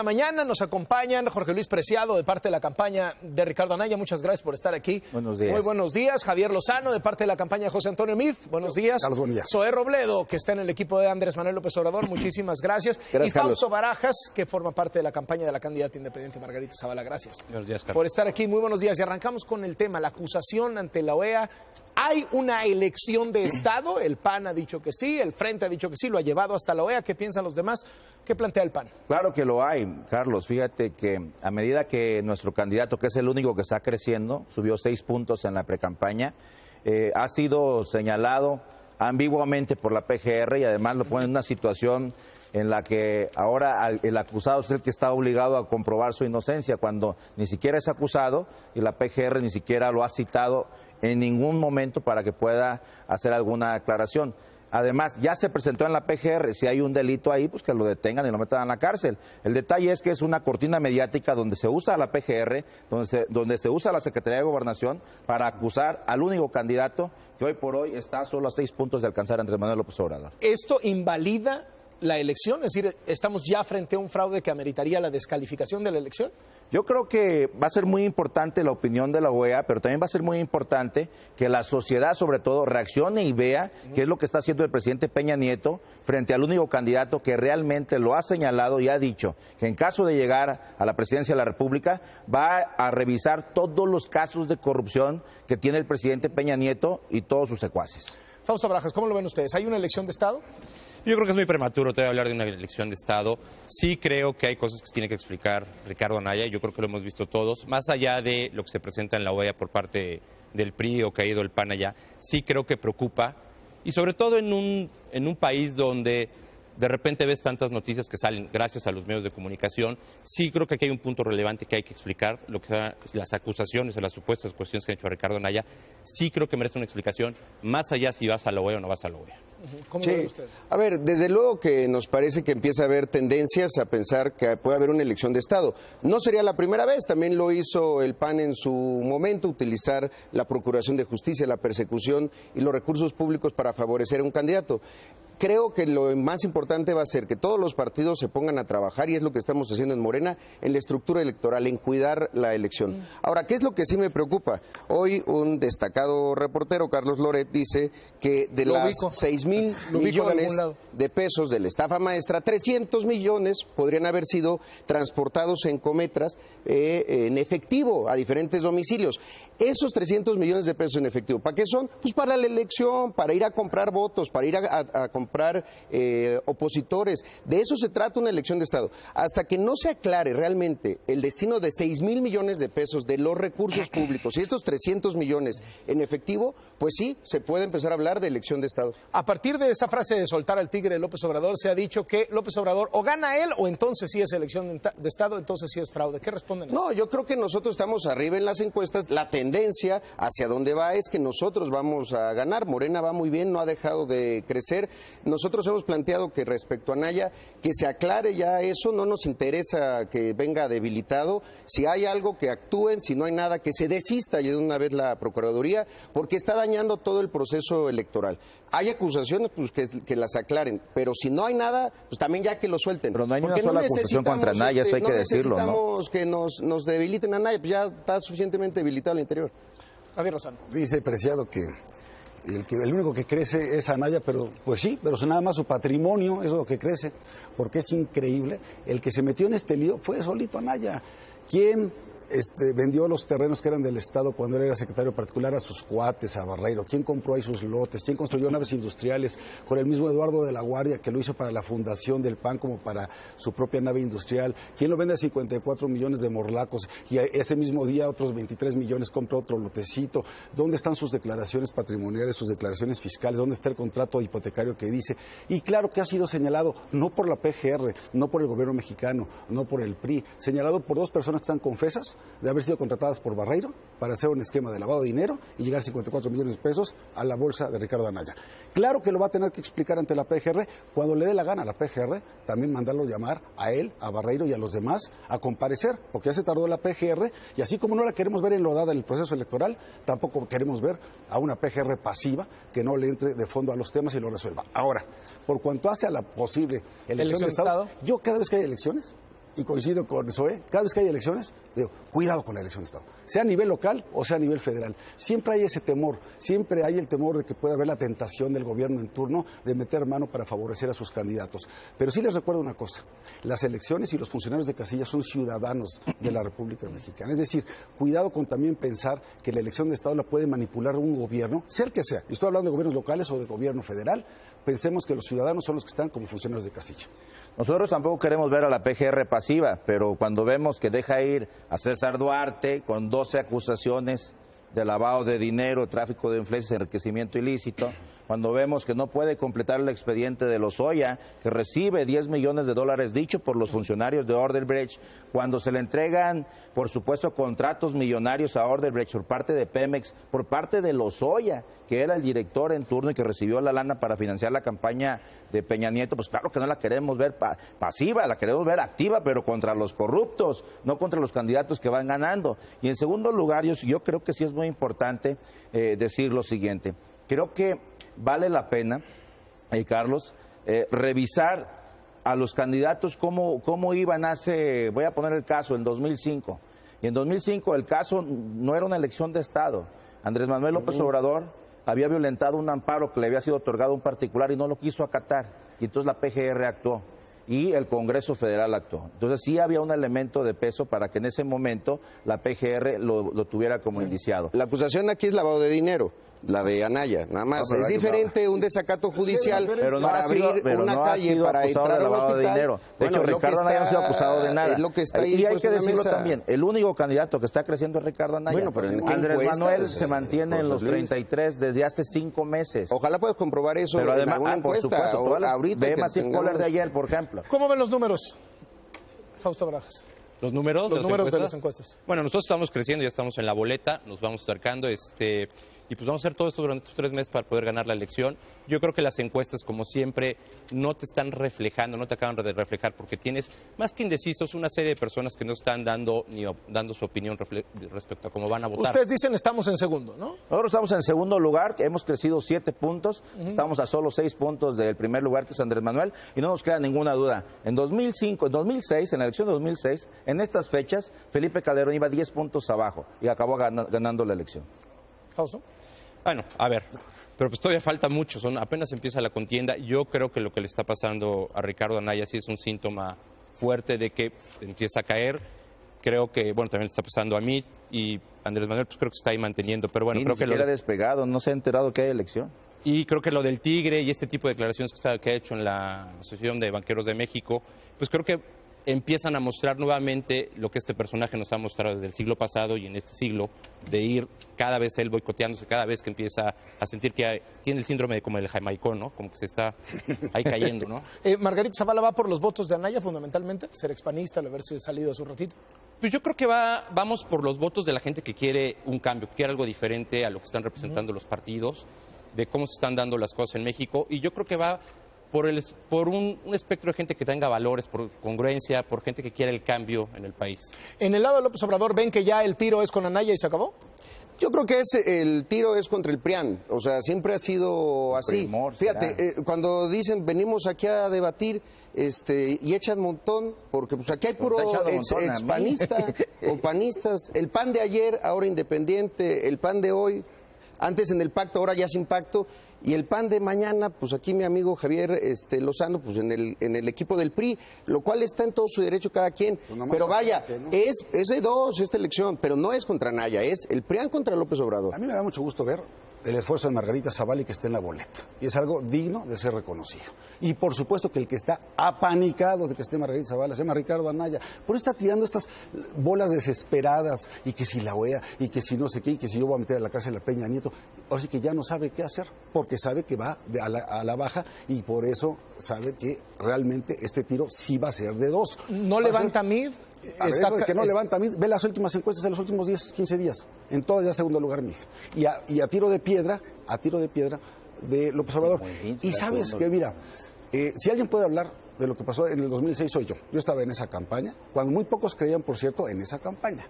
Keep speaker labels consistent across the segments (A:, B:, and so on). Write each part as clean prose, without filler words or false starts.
A: Mañana nos acompañan Jorge Luis Preciado de parte de la campaña de Ricardo Anaya. Muchas gracias por estar aquí.
B: Buenos días.
A: Muy buenos días. Javier Lozano de parte de la campaña de José Antonio Meade. Buenos días.
B: Carlos, buen día.
A: Zoé Robledo, que está en el equipo de Andrés Manuel López Obrador. Muchísimas gracias.
B: Gracias,
A: y Fausto
B: Carlos.
A: Barajas, que forma parte de la campaña de la candidata independiente Margarita Zavala. Gracias.
C: Buenos días, Carlos.
A: Por estar aquí. Muy buenos días. Y arrancamos con el tema, la acusación ante la OEA. ¿Hay una elección de Estado? El PAN ha dicho que sí, el Frente ha dicho que sí, lo ha llevado hasta la OEA. ¿Qué piensan los demás? ¿Qué plantea el PAN?
B: Claro que lo hay, Carlos. Fíjate que a medida que nuestro candidato, que es el único que está creciendo, subió 6 puntos en la precampaña, ha sido señalado ambiguamente por la PGR y además lo pone en una situación en la que ahora el acusado es el que está obligado a comprobar su inocencia, cuando ni siquiera es acusado y la PGR ni siquiera lo ha citado en ningún momento para que pueda hacer alguna aclaración. Además, ya se presentó en la PGR, si hay un delito ahí, pues que lo detengan y lo metan en la cárcel. El detalle es que es una cortina mediática donde se usa la PGR, donde se usa la Secretaría de Gobernación para acusar al único candidato que hoy por hoy está solo a 6 puntos de alcanzar a Andrés Manuel López Obrador.
A: ¿Esto invalida la elección? Es decir, ¿estamos ya frente a un fraude que ameritaría la descalificación de la elección?
B: Yo creo que va a ser muy importante la opinión de la OEA, pero también va a ser muy importante que la sociedad, sobre todo, reaccione y vea qué es lo que está haciendo el presidente Peña Nieto frente al único candidato que realmente lo ha señalado y ha dicho que en caso de llegar a la presidencia de la República va a revisar todos los casos de corrupción que tiene el presidente Peña Nieto y todos sus secuaces.
A: Fausto Barajas, ¿cómo lo ven ustedes? ¿Hay una elección de Estado?
C: Yo creo que es muy prematuro todavía hablar de una elección de Estado. Sí creo que hay cosas que se tiene que explicar Ricardo Anaya, yo creo que lo hemos visto todos, más allá de lo que se presenta en la OEA por parte del PRI o que ha ido el PAN allá, sí creo que preocupa, y sobre todo en un país donde de repente ves tantas noticias que salen gracias a los medios de comunicación. Sí creo que aquí hay un punto relevante que hay que explicar, lo que son las acusaciones o las supuestas cuestiones que ha hecho Ricardo Anaya. Sí creo que merece una explicación, más allá si vas a la OEA o no vas a la OEA.
A: ¿Cómo lo ven ustedes?
D: A ver, desde luego que nos parece que empieza a haber tendencias a pensar que puede haber una elección de Estado. No sería la primera vez, también lo hizo el PAN en su momento, utilizar la Procuración de Justicia, la persecución y los recursos públicos para favorecer a un candidato. Creo que lo más importante va a ser que todos los partidos se pongan a trabajar, y es lo que estamos haciendo en Morena, en la estructura electoral, en cuidar la elección. Ahora, ¿qué es lo que sí me preocupa? Hoy un destacado reportero, Carlos Loret, dice que de las 6,000 millones de pesos de la estafa maestra, 300 millones podrían haber sido transportados en cometras en efectivo a diferentes domicilios. Esos 300 millones de pesos en efectivo, ¿para qué son? Pues para la elección, para ir a comprar votos, para ir a comprar opositores. De eso se trata una elección de Estado. Hasta que no se aclare realmente el destino de 6,000 millones de pesos de los recursos públicos y estos 300 millones en efectivo, pues sí, se puede empezar a hablar de elección de Estado.
A: A partir de esta frase de soltar al tigre de López Obrador, se ha dicho que López Obrador o gana él o entonces sí es elección de Estado, entonces sí es fraude. ¿Qué responden?
D: No, yo creo que nosotros estamos arriba en las encuestas. La tendencia hacia dónde va es que nosotros vamos a ganar. Morena va muy bien, no ha dejado de crecer. Nosotros hemos planteado que respecto a Anaya, que se aclare ya eso, no nos interesa que venga debilitado. Si hay algo, que actúen; si no hay nada, que se desista ya de una vez la Procuraduría, porque está dañando todo el proceso electoral. Hay acusaciones, pues que las aclaren, pero si no hay nada, pues también ya que lo suelten.
B: Pero no hay ni una sola acusación contra Anaya, eso hay que decirlo, ¿no?
D: No necesitamos que nos debiliten a Anaya, pues ya está suficientemente debilitado el interior.
A: Javier Lozano.
E: Dice Preciado que el único que crece es Anaya, pero pues sí, pero nada más su patrimonio es lo que crece, porque es increíble. El que se metió en este lío fue solito Anaya. ¿Quién vendió los terrenos que eran del Estado cuando él era secretario particular a sus cuates, a Barreiro? ¿Quién compró ahí sus lotes? ¿Quién construyó naves industriales con el mismo Eduardo de la Guardia, que lo hizo para la fundación del PAN como para su propia nave industrial? ¿Quién lo vende a 54 millones de morlacos y ese mismo día otros 23 millones compra otro lotecito? ¿Dónde están sus declaraciones patrimoniales, sus declaraciones fiscales? ¿Dónde está el contrato hipotecario que dice? Y claro que ha sido señalado no por la PGR, no por el gobierno mexicano, no por el PRI, señalado por dos personas que están confesas de haber sido contratadas por Barreiro para hacer un esquema de lavado de dinero y llegar a 54 millones de pesos a la bolsa de Ricardo Anaya. Claro que lo va a tener que explicar ante la PGR cuando le dé la gana a la PGR, también mandarlo llamar a él, a Barreiro y a los demás a comparecer, porque ya se tardó la PGR, y así como no la queremos ver enlodada en el proceso electoral, tampoco queremos ver a una PGR pasiva que no le entre de fondo a los temas y lo resuelva. Ahora, por cuanto hace a la posible elección de Estado, yo cada vez que hay elecciones y coincido con Zoé, cada vez que hay elecciones, digo, cuidado con la elección de Estado, sea a nivel local o sea a nivel federal. Siempre hay ese temor, siempre hay el temor de que pueda haber la tentación del gobierno en turno de meter mano para favorecer a sus candidatos. Pero sí les recuerdo una cosa, las elecciones y los funcionarios de casilla son ciudadanos de la República Mexicana. Es decir, cuidado con también pensar que la elección de Estado la puede manipular un gobierno, sea el que sea. Estoy hablando de gobiernos locales o de gobierno federal. Pensemos que los ciudadanos son los que están como funcionarios de casilla.
B: Nosotros tampoco queremos ver a la PGR pasiva, pero cuando vemos que deja ir a César Duarte con 12 acusaciones de lavado de dinero, tráfico de influencias, enriquecimiento ilícito, cuando vemos que no puede completar el expediente de Lozoya, que recibe $10 millones dicho por los funcionarios de Odebrecht, cuando se le entregan, por supuesto, contratos millonarios a Odebrecht por parte de Pemex, por parte de Lozoya, que era el director en turno y que recibió la lana para financiar la campaña de Peña Nieto, pues claro que no la queremos ver pasiva, la queremos ver activa, pero contra los corruptos, no contra los candidatos que van ganando. Y en segundo lugar, yo creo que sí es muy importante decir lo siguiente. Creo que vale la pena, Carlos, revisar a los candidatos cómo iban voy a poner el caso, en 2005. Y en 2005 el caso no era una elección de Estado. Andrés Manuel López Obrador había violentado un amparo que le había sido otorgado a un particular y no lo quiso acatar. Y entonces la PGR actuó y el Congreso Federal actuó. Entonces sí había un elemento de peso para que en ese momento la PGR lo tuviera como indiciado.
D: La acusación aquí es lavado de dinero. La de Anaya, nada más. Es diferente un desacato judicial para abrir una calle para entrar al hospital.
B: De dinero. De hecho, Ricardo Anaya no ha sido acusado de nada.
D: Lo que está ahí,
B: y hay que decirlo también, el único candidato que está creciendo es Ricardo Anaya.
D: Bueno, pero
B: Andrés Manuel se mantiene en los 33 desde hace 5 meses.
D: Ojalá puedas comprobar eso
B: pero además,
D: en alguna encuesta.
B: Por supuesto,
D: Ahorita
B: ve Maciel Kohler de ayer, por ejemplo.
A: ¿Cómo ven los números, Fausto Barajas?
C: ¿Los números
A: de las encuestas?
C: Bueno, nosotros estamos creciendo, ya estamos en la boleta, nos vamos acercando, y pues vamos a hacer todo esto durante estos 3 meses para poder ganar la elección. Yo creo que las encuestas, como siempre, no te están reflejando, no te acaban de reflejar, porque tienes, más que indecisos, una serie de personas que no están dando su opinión respecto a cómo van a votar.
A: Ustedes dicen estamos en segundo, ¿no?
B: Nosotros estamos en segundo lugar, hemos crecido 7 puntos, estamos a solo 6 puntos del primer lugar, que es Andrés Manuel, y no nos queda ninguna duda. En 2006, en la elección de 2006, en estas fechas, Felipe Calderón iba 10 puntos abajo y acabó ganando la elección.
A: Fausto.
C: Bueno, a ver, pero pues todavía falta mucho, apenas empieza la contienda. Yo creo que lo que le está pasando a Ricardo Anaya sí es un síntoma fuerte de que empieza a caer. Creo que, bueno, también le está pasando a mí y Andrés Manuel pues creo que se está ahí manteniendo, pero bueno,
B: sí,
C: creo
B: ni
C: que
B: siquiera despegado, no se ha enterado que hay elección.
C: Y creo que lo del Tigre y este tipo de declaraciones que ha hecho en la Asociación de Banqueros de México, pues creo que empiezan a mostrar nuevamente lo que este personaje nos ha mostrado desde el siglo pasado y en este siglo, de ir cada vez él boicoteándose, cada vez que empieza a sentir que tiene el síndrome como el jamaicón, ¿no? Como que se está ahí cayendo, ¿no?
A: Margarita Zavala va por los votos de Anaya, fundamentalmente, ser expanista, al haberse salido hace un ratito.
C: Pues yo creo que vamos por los votos de la gente que quiere un cambio, que quiere algo diferente a lo que están representando los partidos, de cómo se están dando las cosas en México, y yo creo que va por un espectro de gente que tenga valores, por congruencia, por gente que quiera el cambio en el país.
A: En el lado de López Obrador, ¿ven que ya el tiro es con Anaya y se acabó?
D: Yo creo que el tiro es contra el PRIAN, o sea, siempre ha sido así.
B: Primor,
D: fíjate, cuando dicen venimos aquí a debatir y echan montón, porque pues aquí hay puro expanista o panistas, el PAN de ayer, ahora independiente, el PAN de hoy, antes en el pacto, ahora ya sin pacto, y el PAN de mañana, pues aquí mi amigo Javier Lozano, pues en el equipo del PRI, lo cual está en todo su derecho cada quien. Pues pero vaya, ¿no? es de dos esta elección, pero no es contra Anaya, es el PRIAN contra López Obrador.
E: A mí me da mucho gusto ver el esfuerzo de Margarita Zavala y que esté en la boleta. Y es algo digno de ser reconocido. Y por supuesto que el que está apanicado de que esté Margarita Zavala se llama Ricardo Anaya. Por eso está tirando estas bolas desesperadas y que si la OEA y que si no sé qué y que si yo voy a meter a la cárcel a Peña Nieto. Ahora sí que ya no sabe qué hacer porque sabe que va a la baja y por eso sabe que realmente este tiro sí va a ser de dos.
A: ¿No levanta MID?
E: Que no levanta MID. Ve las últimas encuestas de los últimos 10, 15 días. En todas ya segundo lugar MID. Y a tiro de piedra de López Obrador. Y sabes que, mira, si alguien puede hablar de lo que pasó en el 2006 soy yo. Yo estaba en esa campaña, cuando muy pocos creían, por cierto, en esa campaña.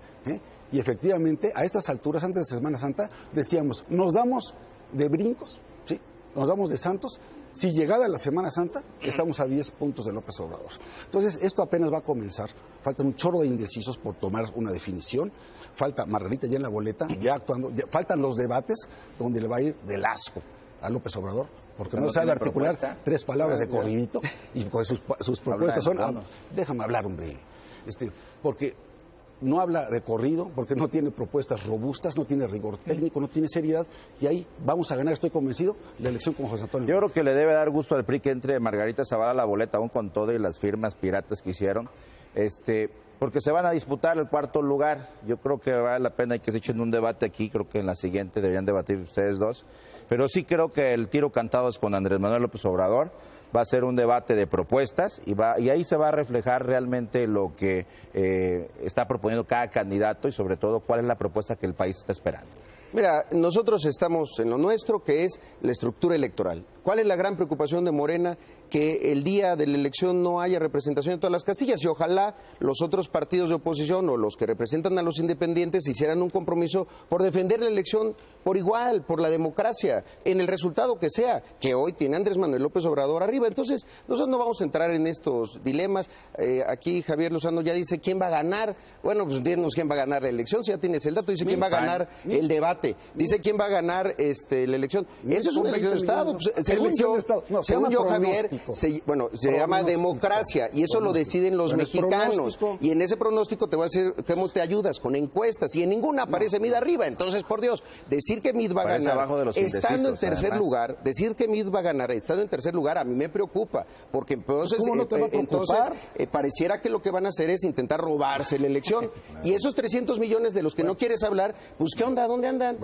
E: Y efectivamente, a estas alturas, antes de Semana Santa, decíamos, nos damos de brincos, ¿sí? Nos damos de santos, Si llegada la Semana Santa, estamos a 10 puntos de López Obrador. Entonces, esto apenas va a comenzar. Faltan un chorro de indecisos por tomar una definición. Falta Margarita ya en la boleta, ya actuando. Faltan los debates donde le va a ir del asco a López Obrador, porque no sabe articular tres palabras de corridito y pues sus propuestas son... déjame hablar, hombre. Porque no habla de corrido, porque no tiene propuestas robustas, no tiene rigor técnico, no tiene seriedad, y ahí vamos a ganar, estoy convencido, la elección con José Antonio.
B: Yo creo que le debe dar gusto al PRI que entre Margarita Zavala a la boleta, aún con todo y las firmas piratas que hicieron, porque se van a disputar el cuarto lugar. Yo creo que vale la pena que se echen un debate aquí, creo que en la siguiente deberían debatir ustedes dos, pero sí creo que el tiro cantado es con Andrés Manuel López Obrador. Va a ser un debate de propuestas y ahí se va a reflejar realmente lo que está proponiendo cada candidato y sobre todo cuál es la propuesta que el país está esperando.
D: Mira, nosotros estamos en lo nuestro, que es la estructura electoral. ¿Cuál es la gran preocupación de Morena? Que el día de la elección no haya representación en todas las casillas y ojalá los otros partidos de oposición o los que representan a los independientes hicieran un compromiso por defender la elección por igual, por la democracia, en el resultado que sea, que hoy tiene Andrés Manuel López Obrador arriba. Entonces, nosotros no vamos a entrar en estos dilemas. Aquí Javier Lozano ya dice quién va a ganar. Bueno, pues dinos quién va a ganar la elección, si ya tienes el dato, dice quién va a ganar el debate, dice quién va a ganar la elección. Eso es una elección de Estado. Según yo, Javier, se llama democracia y eso lo deciden los mexicanos. Y en ese pronóstico te voy a decir cómo te ayudas, con encuestas, y en ninguna aparece Mid arriba. Entonces, por Dios, decir que Mid va a ganar estando en tercer lugar, a mí me preocupa, porque entonces, pareciera que lo que van a hacer es intentar robarse la elección. Y esos 300 millones de los que no quieres hablar, pues ¿qué onda? ¿Dónde andan?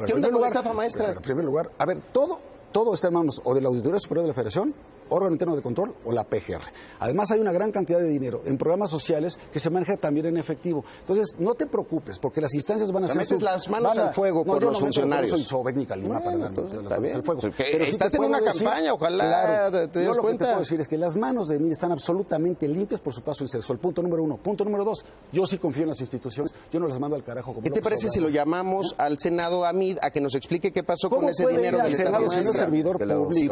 D: ¿Qué onda con la estafa maestra?
E: En primer lugar, a ver, todo está en manos o de la Auditoría Superior de la Federación, órgano interno de control o la PGR. Además hay una gran cantidad de dinero en programas sociales que se maneja también en efectivo. Entonces no te preocupes porque las instancias van a ser...
D: metes las manos al fuego por los funcionarios.
E: Yo no soy Sobeck ni Calima para darme las manos al fuego.
D: Pero estás en una campaña, ojalá te des cuenta.
E: Lo que te puedo decir es que las manos de mí están absolutamente limpias por su paso en Celso. El punto número 1. Punto número 2. Yo sí confío en las instituciones. Yo no las mando al carajo.
D: ¿Qué te parece si lo llamamos al Senado a Mid a que nos explique qué pasó con ese dinero del Estado maestra?
E: Servidor público.
D: Sí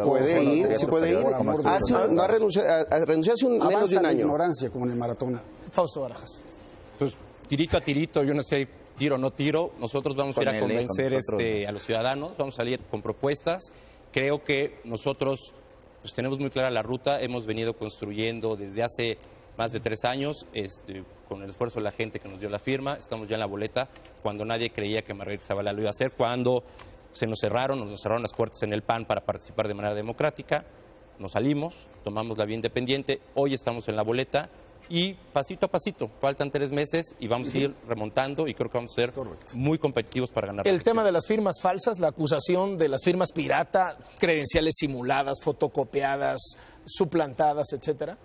D: puede ir. Renunció hace menos de un año.
E: Ignorancia, como en el maratón.
A: Fausto Barajas.
C: Pues tirito a tirito, yo no sé, tiro o no tiro, nosotros vamos a ir a convencer a los ciudadanos, vamos a salir con propuestas. Creo que nosotros pues, tenemos muy clara la ruta, hemos venido construyendo desde hace más de 3 años, con el esfuerzo de la gente que nos dio la firma, estamos ya en la boleta, cuando nadie creía que Margarita Zavala lo iba a hacer, cuando nos cerraron las puertas en el PAN para participar de manera democrática. Nos salimos, tomamos la vía independiente, hoy estamos en la boleta y pasito a pasito, faltan 3 meses y vamos a ir remontando y creo que vamos a ser muy competitivos para ganar.
A: El tema de las firmas falsas, la acusación de las firmas pirata, credenciales simuladas, fotocopiadas, suplantadas, etcétera.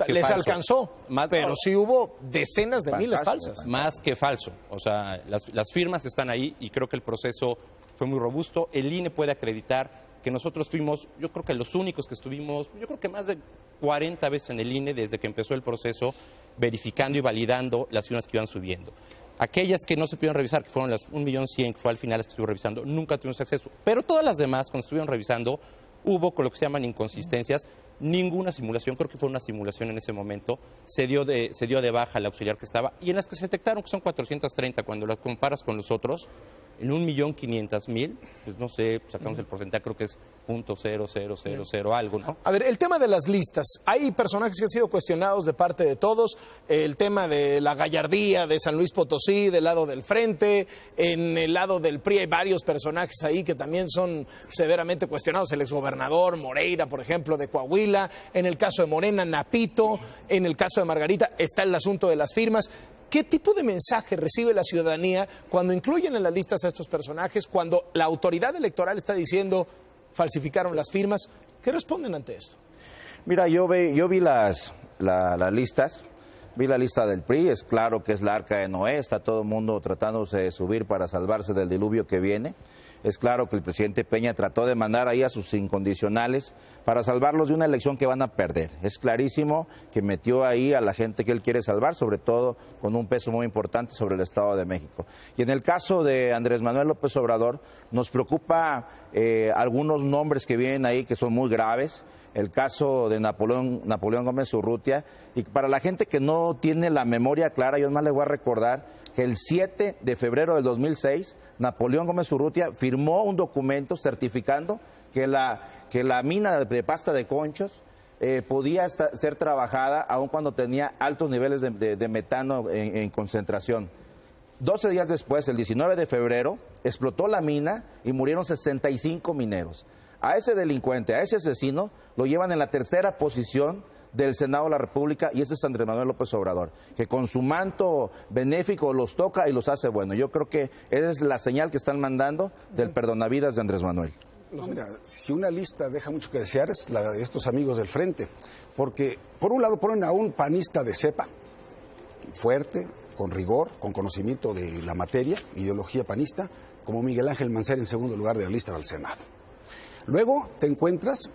A: Les alcanzó, pero sí hubo decenas de miles falsas.
C: Más que falso, o sea, las firmas están ahí y creo que el proceso fue muy robusto. El INE puede acreditar que nosotros fuimos, yo creo que los únicos que estuvimos, yo creo que más de 40 veces en el INE desde que empezó el proceso, verificando y validando las firmas que iban subiendo. Aquellas que no se pudieron revisar, que fueron las 1.100.000, que fue al final las que estuve revisando, nunca tuvimos acceso. Pero todas las demás, cuando estuvieron revisando, hubo con lo que se llaman inconsistencias, ninguna simulación, creo que fue una simulación en ese momento, se dio de baja el auxiliar que estaba, y en las que se detectaron, que son 430, cuando las comparas con los otros, en 1.500.000, pues no sé, sacamos el porcentaje, creo que es .0000 algo, ¿no?
A: A ver, el tema de las listas. Hay personajes que han sido cuestionados de parte de todos. El tema de la gallardía de San Luis Potosí, del lado del frente. En el lado del PRI hay varios personajes ahí que también son severamente cuestionados. El exgobernador Moreira, por ejemplo, de Coahuila. En el caso de Morena, Napito. En el caso de Margarita está el asunto de las firmas. ¿Qué tipo de mensaje recibe la ciudadanía cuando incluyen en las listas a estos personajes, cuando la autoridad electoral está diciendo falsificaron las firmas? ¿Qué responden ante esto?
B: Mira, yo vi las listas. Vi la lista del PRI, es claro que es la arca de Noé, está todo el mundo tratándose de subir para salvarse del diluvio que viene. Es claro que el presidente Peña trató de mandar ahí a sus incondicionales para salvarlos de una elección que van a perder. Es clarísimo que metió ahí a la gente que él quiere salvar, sobre todo con un peso muy importante sobre el Estado de México. Y en el caso de Andrés Manuel López Obrador, nos preocupa algunos nombres que vienen ahí que son muy graves. El caso de Napoleón Gómez Urrutia, y para la gente que no tiene la memoria clara, yo más les voy a recordar que el 7 de febrero del 2006, Napoleón Gómez Urrutia firmó un documento certificando que la mina de pasta de conchos podía ser trabajada aun cuando tenía altos niveles de metano en concentración. 12 días después, el 19 de febrero, explotó la mina y murieron 65 mineros. A ese delincuente, a ese asesino, lo llevan en la tercera posición del Senado de la República, y ese es Andrés Manuel López Obrador, que con su manto benéfico los toca y los hace buenos. Yo creo que esa es la señal que están mandando del perdonavidas de Andrés Manuel.
E: No, mira, si una lista deja mucho que desear es la de estos amigos del Frente, porque por un lado ponen a un panista de cepa, fuerte, con rigor, con conocimiento de la materia, ideología panista, como Miguel Ángel Mancera en segundo lugar de la lista del Senado. Luego te encuentras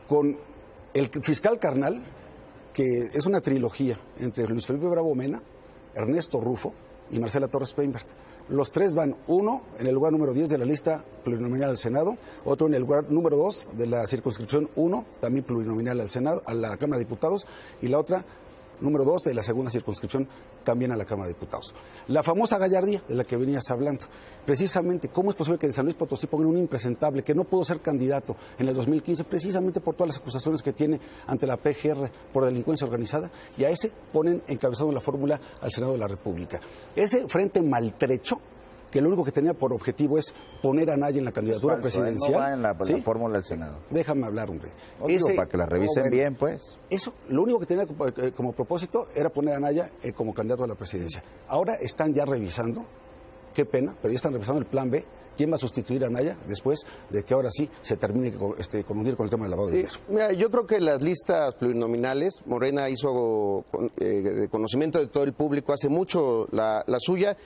E: con el fiscal carnal, que es una trilogía entre Luis Felipe Bravo Mena, Ernesto Rufo y Marcela Torres Peinbert. Los tres van, uno en el lugar número 10 de la lista plurinominal del Senado, otro en el lugar número 2 de la circunscripción 1, también plurinominal al Senado, a la Cámara de Diputados, y la otra número 2 de la segunda circunscripción, también a la Cámara de Diputados. La famosa gallardía de la que venías hablando. Precisamente, ¿cómo es posible que de San Luis Potosí pongan un impresentable que no pudo ser candidato en el 2015, precisamente por todas las acusaciones que tiene ante la PGR por delincuencia organizada? Y a ese ponen encabezado en la fórmula al Senado de la República. Ese frente maltrecho, que lo único que tenía por objetivo es poner a Anaya en la candidatura presidencial.
B: No va en la
E: ¿sí?
B: fórmula del Senado.
E: Déjame hablar, hombre.
B: Para que la revisen bien, pues.
E: Eso, lo único que tenía como propósito era poner a Anaya como candidato a la presidencia. Ahora están ya revisando, qué pena, pero ya están revisando el plan B. ¿Quién va a sustituir a Anaya después de que ahora sí se termine con hundir con el tema del lavado de dinero?
D: Mira, yo creo que las listas plurinominales, Morena hizo de conocimiento de todo el público hace mucho la suya.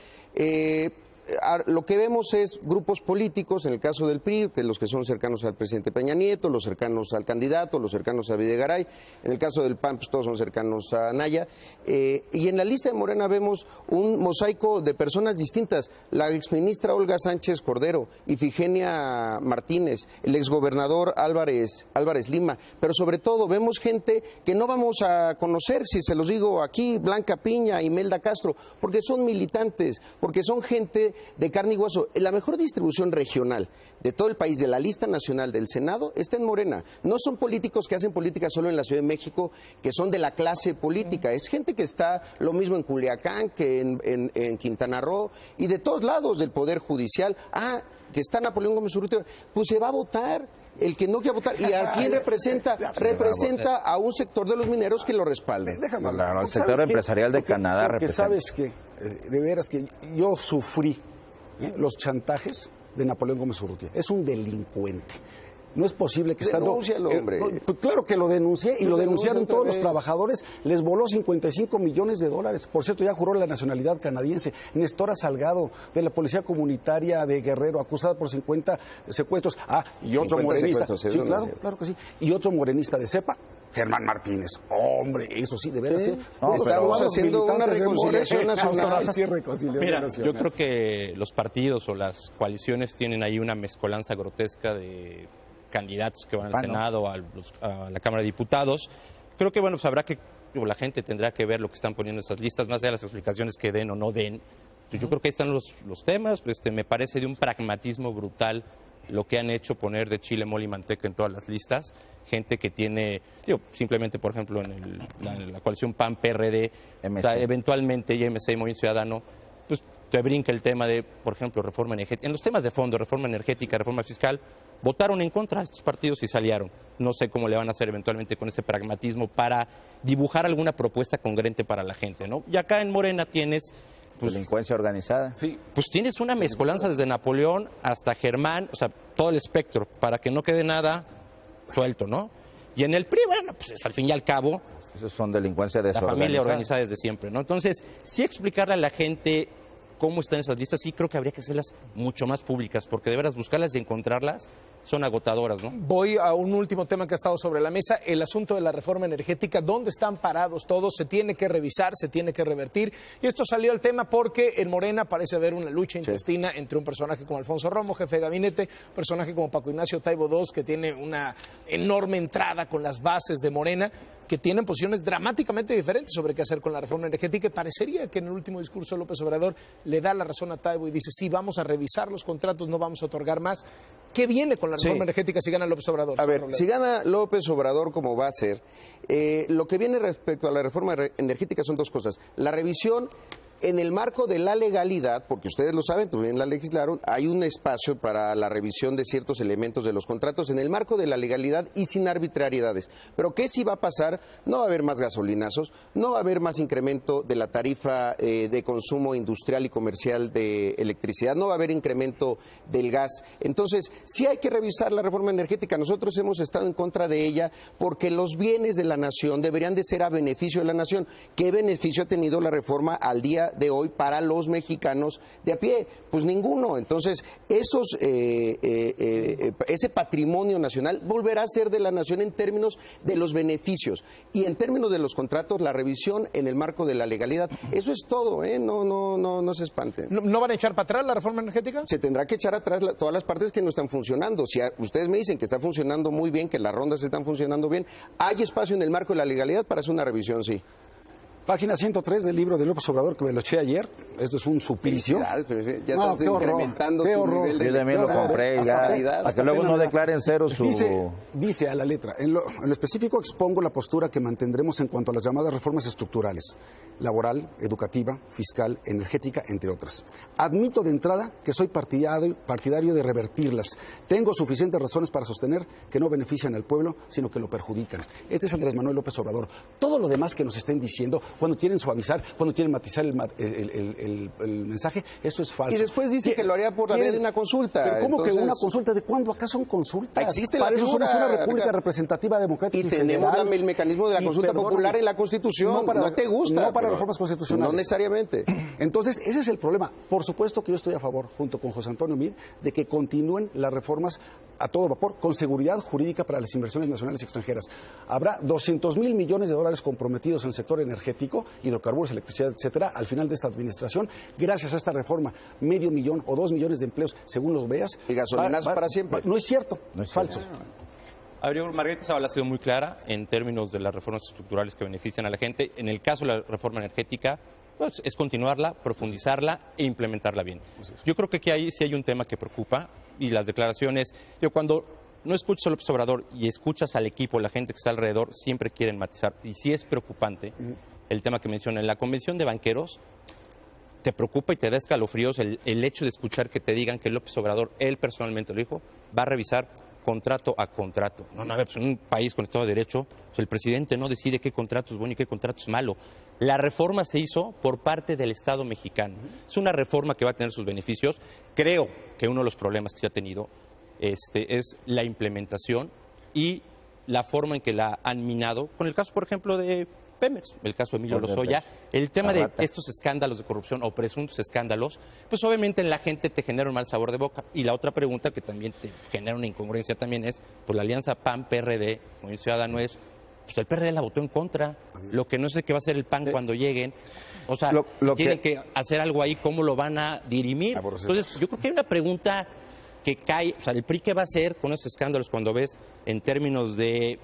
D: Lo que vemos es grupos políticos, en el caso del PRI, que los que son cercanos al presidente Peña Nieto, los cercanos al candidato, los cercanos a Videgaray. En el caso del PAN, pues todos son cercanos a Anaya. Y en la lista de Morena vemos un mosaico de personas distintas. La exministra Olga Sánchez Cordero, Ifigenia Martínez, el exgobernador Álvarez Lima. Pero sobre todo vemos gente que no vamos a conocer, si se los digo aquí, Blanca Piña, Imelda Castro, porque son militantes, porque son gente de carne y hueso. La mejor distribución regional de todo el país, de la lista nacional del Senado, está en Morena. No son políticos que hacen política solo en la Ciudad de México, que son de la clase política. Es gente que está lo mismo en Culiacán, que en Quintana Roo, y de todos lados del Poder Judicial. Que está Napoleón Gómez Urrutia, pues se va a votar. El que no quiera votar, y a quién representa a un sector de los mineros que lo respalde.
E: Déjame hablar.
B: El sector empresarial de Canadá
E: porque
B: representa.
E: Sabes que, de veras que yo sufrí los chantajes de Napoleón Gómez Urrutia. Es un delincuente. No es posible que estando...
D: Denúncialo, hombre.
E: Claro que lo denuncié, y
D: Pues
E: lo denunciaron todos los
D: vez.
E: trabajadores. Les voló $55 millones. Por cierto, ya juró la nacionalidad canadiense. Nestora Salgado, de la Policía Comunitaria de Guerrero, acusada por 50 secuestros. Y otro
D: 50
E: morenista.
D: secuestros,
E: Sí,
D: eso no es cierto.
E: claro que sí. Y otro morenista de cepa, Germán Martínez. Hombre, eso sí, de veras.
D: Estamos haciendo una reconciliación nacional.
C: Mira, yo creo que los partidos o las coaliciones tienen ahí una mezcolanza grotesca de candidatos que van al Senado, a la Cámara de Diputados. Creo que, bueno, pues habrá que, la gente tendrá que ver lo que están poniendo esas listas, más allá de las explicaciones que den o no den. Yo creo que ahí están los temas. Me parece de un pragmatismo brutal lo que han hecho, poner de chile, mole y manteca en todas las listas. Gente que tiene, simplemente, por ejemplo, en la coalición PAN-PRD, o sea, eventualmente y MC y Movimiento Ciudadano, pues te brinca el tema de, por ejemplo, reforma energética. En los temas de fondo, reforma energética, reforma fiscal, votaron en contra de estos partidos y salieron. No sé cómo le van a hacer eventualmente con ese pragmatismo para dibujar alguna propuesta congruente para la gente, ¿no? Y acá en Morena tienes...
B: delincuencia organizada.
E: Sí.
C: Pues tienes una mezcolanza desde Napoleón hasta Germán, o sea, todo el espectro, para que no quede nada suelto, ¿no? Y en el PRI, bueno, pues es, al fin y al cabo,
B: Esos son delincuencia
C: la
B: desorganizada.
C: familia organizada desde siempre, ¿no? Entonces, sí explicarle a la gente cómo están esas listas, sí creo que habría que hacerlas mucho más públicas, porque de veras buscarlas y encontrarlas son agotadoras, ¿no?
A: Voy a un último tema que ha estado sobre la mesa, el asunto de la reforma energética. ¿Dónde están parados todos? Se tiene que revisar, se tiene que revertir. Y esto salió al tema porque en Morena parece haber una lucha intestina entre un personaje como Alfonso Romo, jefe de gabinete, un personaje como Paco Ignacio Taibo II, que tiene una enorme entrada con las bases de Morena, que tienen posiciones dramáticamente diferentes sobre qué hacer con la reforma energética. Y parecería que en el último discurso López Obrador le da la razón a Taibo y dice, sí, vamos a revisar los contratos, no vamos a otorgar más. ¿Qué viene con la reforma energética si gana López Obrador?
D: A ver, si gana López Obrador como va a ser, lo que viene respecto a la reforma energética son dos cosas. La revisión en el marco de la legalidad, porque ustedes lo saben, también la legislaron, hay un espacio para la revisión de ciertos elementos de los contratos en el marco de la legalidad y sin arbitrariedades. Pero ¿qué sí va a pasar? No va a haber más gasolinazos, no va a haber más incremento de la tarifa de consumo industrial y comercial de electricidad, no va a haber incremento del gas. Entonces, sí hay que revisar la reforma energética. Nosotros hemos estado en contra de ella porque los bienes de la nación deberían de ser a beneficio de la nación. ¿Qué beneficio ha tenido la reforma al día de hoy para los mexicanos de a pie? Pues ninguno. Entonces, ese patrimonio nacional volverá a ser de la nación en términos de los beneficios y en términos de los contratos, la revisión en el marco de la legalidad. Eso es todo, ¿eh? No se espanten.
A: ¿No van a echar para atrás la reforma energética?
D: Se tendrá que echar atrás todas las partes que no están funcionando. Si ustedes me dicen que está funcionando muy bien, que las rondas están funcionando bien, hay espacio en el marco de la legalidad para hacer una revisión, sí.
E: Página 103 del libro de López Obrador, que me lo eché ayer. Esto es un suplicio.
D: Pero ya estás incrementando tu nivel de...
B: Yo también lo compré, ya, para que luego no declaren cero su...
E: Dice a la letra, en lo específico expongo la postura que mantendremos en cuanto a las llamadas reformas estructurales, laboral, educativa, fiscal, energética, entre otras. Admito de entrada que soy partidario de revertirlas. Tengo suficientes razones para sostener que no benefician al pueblo, sino que lo perjudican. Este es Andrés Manuel López Obrador. Todo lo demás que nos estén diciendo, cuando quieren suavizar, cuando quieren matizar el mensaje, eso es falso.
D: Y después dice que lo haría por la vía de una consulta.
E: ¿Pero cómo
D: entonces...
E: que una consulta? ¿De cuándo acá son consultas?
D: Existe
E: Para
D: la
E: eso
D: figura,
E: somos una república representativa, democrática
D: y tenemos el mecanismo de la consulta popular en la Constitución. No te gusta.
E: No para reformas constitucionales.
D: No necesariamente.
E: Entonces, ese es el problema. Por supuesto que yo estoy a favor, junto con José Antonio Meade, de que continúen las reformas a todo vapor, con seguridad jurídica para las inversiones nacionales y extranjeras. Habrá 200,000 millones de dólares comprometidos en el sector energético, hidrocarburos, electricidad, etcétera, al final de esta administración, gracias a esta reforma, 500,000 o 2 millones de empleos, según los veas.
D: Y gasolinazos para siempre.
E: No es cierto, no es falso.
C: Margarita Zavala ha sido muy clara en términos de las reformas estructurales que benefician a la gente. En el caso de la reforma energética, pues, es continuarla, profundizarla e implementarla bien. Yo creo que aquí sí hay un tema que preocupa y las declaraciones, cuando no escuchas a López Obrador y escuchas al equipo, la gente que está alrededor, siempre quieren matizar. Y sí es preocupante el tema que menciona. En la convención de banqueros, te preocupa y te da escalofríos el hecho de escuchar que te digan que López Obrador, él personalmente lo dijo, va a revisar contrato a contrato. No, pues en un país con Estado de Derecho, pues el presidente no decide qué contrato es bueno y qué contrato es malo. La reforma se hizo por parte del Estado mexicano. Es una reforma que va a tener sus beneficios. Creo que uno de los problemas que se ha tenido es la implementación y la forma en que la han minado. Con el caso, por ejemplo, de Pemex, el caso de Emilio Lozoya, el tema de estos escándalos de corrupción o presuntos escándalos, pues obviamente en la gente te genera un mal sabor de boca. Y la otra pregunta que también te genera una incongruencia también es, pues la alianza PAN-PRD, Movimiento Ciudadano, pues el PRD la votó en contra. Lo que no sé qué va a hacer el PAN cuando lleguen. O sea, tienen que hacer algo ahí, ¿cómo lo van a dirimir? Entonces, yo creo que hay una pregunta que cae, o sea, el PRI qué va a hacer con esos escándalos cuando ves en términos de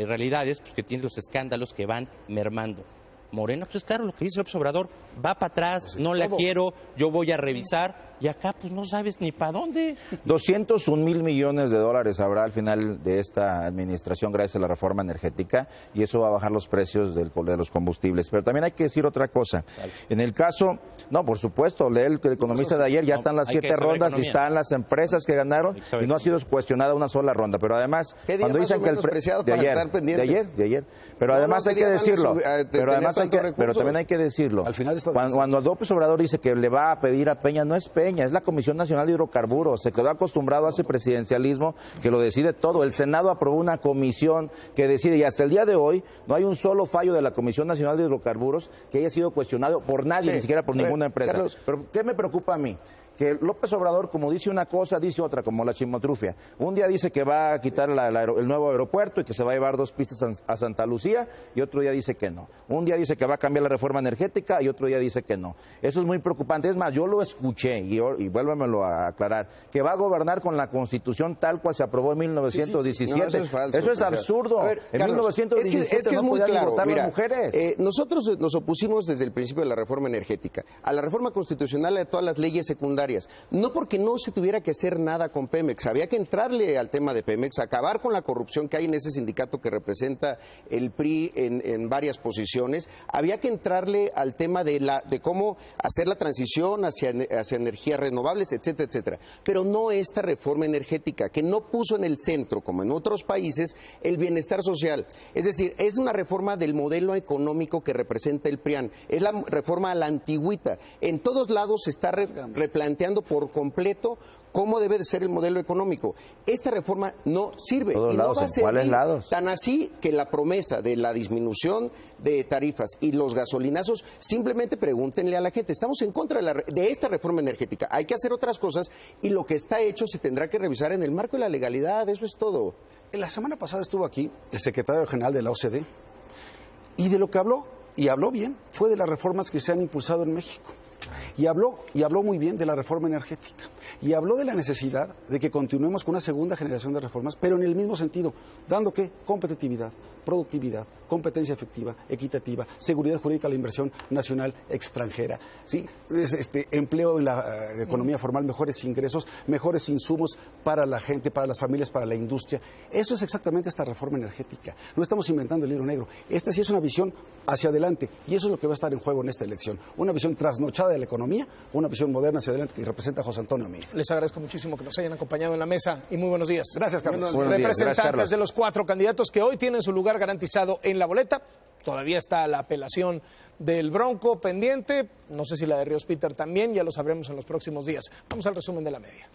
C: realidades, pues que tiene los escándalos que van mermando. Morena, pues claro, lo que dice López Obrador, va para atrás, no la quiero, yo voy a revisar, y acá pues no sabes ni para dónde.
B: 201,000 millones de dólares habrá al final de esta administración gracias a la reforma energética, y eso va a bajar los precios de los combustibles. Pero también hay que decir otra cosa. En el caso, no, por supuesto, lee el economista de ayer, ya están las 7 rondas y están las empresas que ganaron y no ha sido cuestionada una sola ronda. Pero además, cuando dicen que el de ayer, pero además hay que decirlo, pero también hay que decirlo. Cuando López Obrador dice que le va a pedir a Peña, no es Peña. dueña, es la Comisión Nacional de Hidrocarburos. Se quedó acostumbrado a ese presidencialismo que lo decide todo. El Senado aprobó una comisión que decide, y hasta el día de hoy no hay un solo fallo de la Comisión Nacional de Hidrocarburos que haya sido cuestionado por nadie, ni siquiera por ninguna empresa.
D: Carlos.
B: Pero ¿qué me preocupa a mí? Que López Obrador, como dice una cosa, dice otra, como la chimotrufia. Un día dice que va a quitar el nuevo aeropuerto y que se va a llevar 2 pistas a Santa Lucía, y otro día dice que no. Un día dice que va a cambiar la reforma energética y otro día dice que no. Eso es muy preocupante. Es más, yo lo escuché, y vuélvemelo a aclarar, que va a gobernar con la Constitución tal cual se aprobó en 1917.
D: No, eso es falso.
B: Eso es absurdo.
D: A ver,
B: en
D: Carlos,
B: 1917
D: es que
B: no
D: es muy
B: podían
D: claro.
B: votar
D: Mira,
B: las mujeres.
D: Nosotros nos opusimos desde el principio de la reforma energética, a la reforma constitucional y a todas las leyes secundarias. No porque no se tuviera que hacer nada con Pemex, había que entrarle al tema de Pemex, acabar con la corrupción que hay en ese sindicato que representa el PRI en varias posiciones, había que entrarle al tema de cómo hacer la transición hacia energías renovables, etcétera, etcétera. Pero no esta reforma energética, que no puso en el centro, como en otros países, el bienestar social. Es decir, es una reforma del modelo económico que representa el PRIAN, es la reforma a la antigüita. En todos lados se está replanteando por completo cómo debe de ser el modelo económico. Esta reforma no sirve.
B: Todos
D: y no
B: lados,
D: va a
B: ¿en
D: servir.
B: cuáles lados?
D: Tan así que la promesa de la disminución de tarifas y los gasolinazos, simplemente pregúntenle a la gente. Estamos en contra de esta reforma energética. Hay que hacer otras cosas y lo que está hecho se tendrá que revisar en el marco de la legalidad. Eso es todo.
E: La semana pasada estuvo aquí el secretario general de la OCDE y de lo que habló, y habló bien, fue de las reformas que se han impulsado en México. Y habló muy bien de la reforma energética. Y habló de la necesidad de que continuemos con una segunda generación de reformas, pero en el mismo sentido, dando ¿qué? Competitividad, productividad, competencia efectiva, equitativa, seguridad jurídica a la inversión nacional extranjera, ¿sí? Empleo en la economía formal, mejores ingresos, mejores insumos para la gente, para las familias, para la industria. Eso es exactamente esta reforma energética. No estamos inventando el libro negro. Esta sí es una visión hacia adelante, y eso es lo que va a estar en juego en esta elección. Una visión trasnochada de la economía, una visión moderna hacia adelante que representa a José Antonio Meade.
A: Les agradezco muchísimo que nos hayan acompañado en la mesa y muy buenos días.
E: Gracias, Carlos.
B: Buenos días.
A: Representantes
B: Gracias, Carlos.
A: de los 4 candidatos que hoy tienen su lugar garantizado en la boleta. Todavía está la apelación del Bronco pendiente. No sé si la de Ríos Peter también, ya lo sabremos en los próximos días. Vamos al resumen de la media.